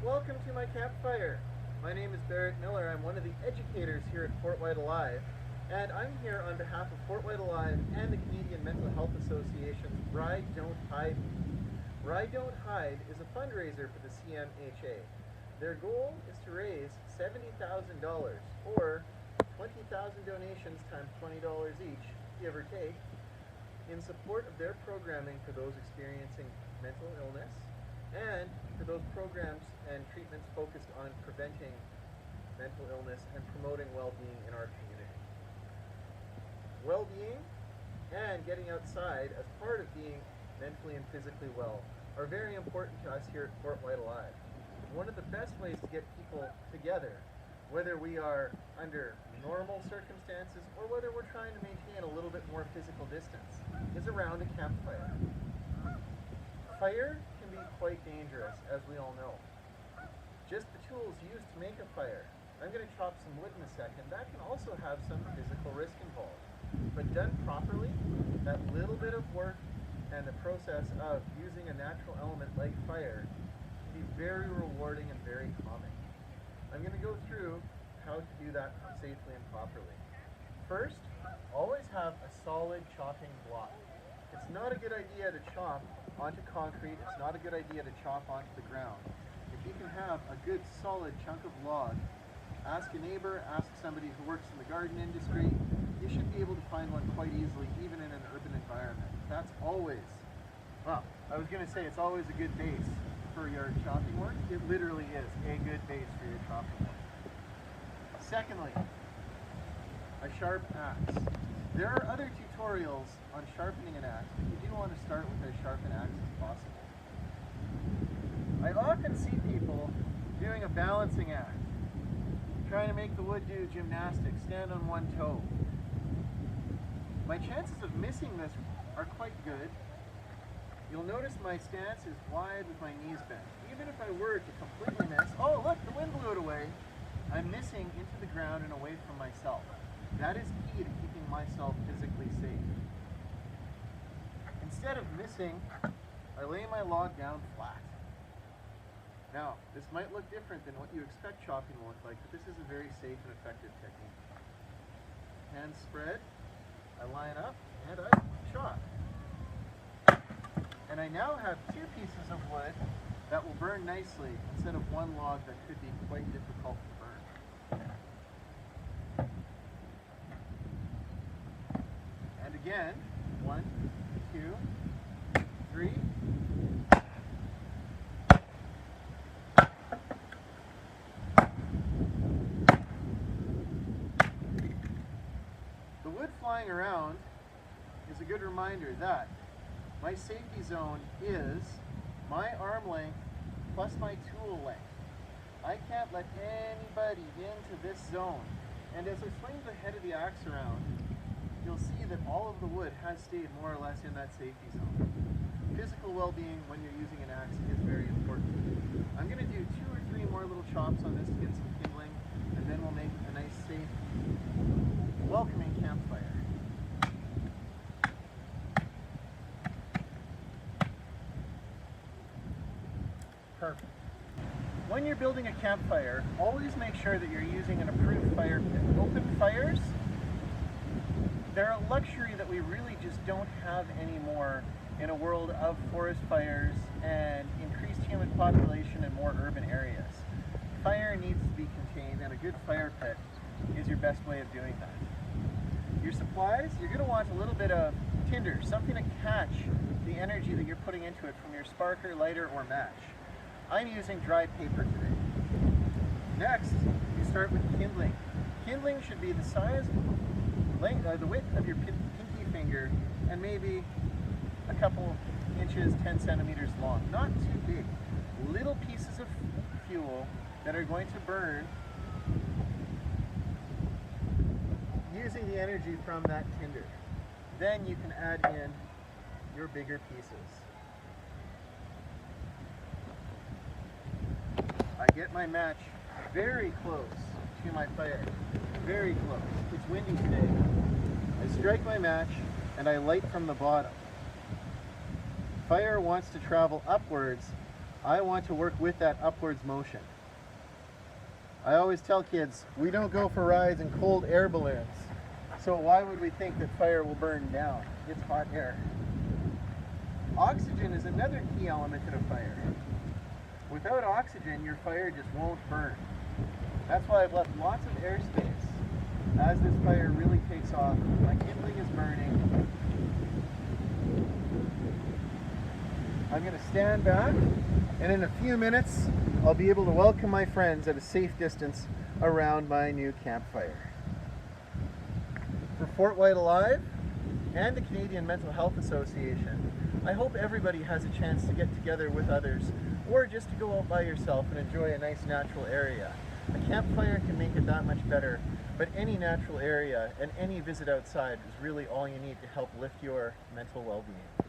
Welcome to my campfire. My name is Barret Miller. I'm one of the educators here at Fort Whyte Alive, and I'm here on behalf of Fort Whyte Alive and the Canadian Mental Health Association's Ride Don't Hide. Ride Don't Hide is a fundraiser for the CMHA. Their goal is to raise $70,000 or 20,000 donations times $20 each, give or take, in support of their programming for those experiencing mental illness and for those programs and treatments focused on preventing mental illness and promoting well-being in our community. Well-being and getting outside as part of being mentally and physically well are very important to us here at Fort Whyte Alive. One of the best ways to get people together, whether we are under normal circumstances or whether we're trying to maintain a little bit more physical distance, is around a campfire. Fire can be quite dangerous, as we all know. Just the tools used to make a fire. I'm going to chop some wood in a second. That can also have some physical risk involved. But done properly, that little bit of work and the process of using a natural element like fire can be very rewarding and very calming. I'm going to go through how to do that safely and properly. First, always have a solid chopping block. It's not a good idea to chop onto concrete. It's not a good idea to chop onto the ground. If you can have a good solid chunk of log, ask a neighbor, ask somebody who works in the garden industry. You should be able to find one quite easily, even in an urban environment. That's always, well, I was going to say it's always a good base for your chopping work. It literally is a good base for your chopping work. Secondly, a sharp axe. There are other tutorials on sharpening an axe, but you do want to start with as sharp an axe as possible. I often see people doing a balancing act, trying to make the wood do gymnastics, stand on one toe. My chances of missing this are quite good. You'll notice my stance is wide with my knees bent. Even if I were to completely miss, oh look, the wind blew it away, I'm missing into the ground and away from myself. That is key to keeping myself physically safe. Instead of missing, I lay my log down flat. Now, this might look different than what you expect chopping to look like, but this is a very safe and effective technique. Hands spread, I line up, and I chop. And I now have two pieces of wood that will burn nicely instead of one log that could be quite difficult to burn. And again, 1, 2, 3. The wood flying around is a good reminder that my safety zone is my arm length plus my tool length. I can't let anybody into this zone. And as I swing the head of the axe around, you'll see that all of the wood has stayed more or less in that safety zone. Physical well-being when you're using an axe is very important. I'm going to do 2 or 3 more little chops on this to get some kindling, and then we'll make a nice, safe, welcoming campfire. Perfect. When you're building a campfire, always make sure that you're using an approved fire pit. Open fires, they're a luxury that we really just don't have anymore in a world of forest fires and increased human population in more urban areas. Fire needs to be contained, and a good fire pit is your best way of doing that. Your supplies, you're going to want a little bit of tinder, something to catch the energy that you're putting into it from your sparker, lighter, or match. I'm using dry paper today. Next, you start with kindling. Kindling should be the size, the width of your pinky finger, and maybe a couple inches, 10 centimeters long. Not too big. Little pieces of fuel that are going to burn using the energy from that tinder. Then you can add in your bigger pieces. I get my match very close to my fire. Very close. It's windy today. I strike my match and I light from the bottom. Fire wants to travel upwards I want to work with that upwards motion. I always tell kids, we don't go for rides in cold air balloons. So why would we think that fire will burn down? It's hot air. Oxygen is another key element in a fire. Without oxygen, your fire just won't burn. That's why I've left lots of airspace. As this fire really takes off, my kindling is burning. I'm going to stand back, and in a few minutes, I'll be able to welcome my friends at a safe distance around my new campfire. For Fort Whyte Alive and the Canadian Mental Health Association, I hope everybody has a chance to get together with others, or just to go out by yourself and enjoy a nice natural area. A campfire can make it that much better, but any natural area and any visit outside is really all you need to help lift your mental well-being.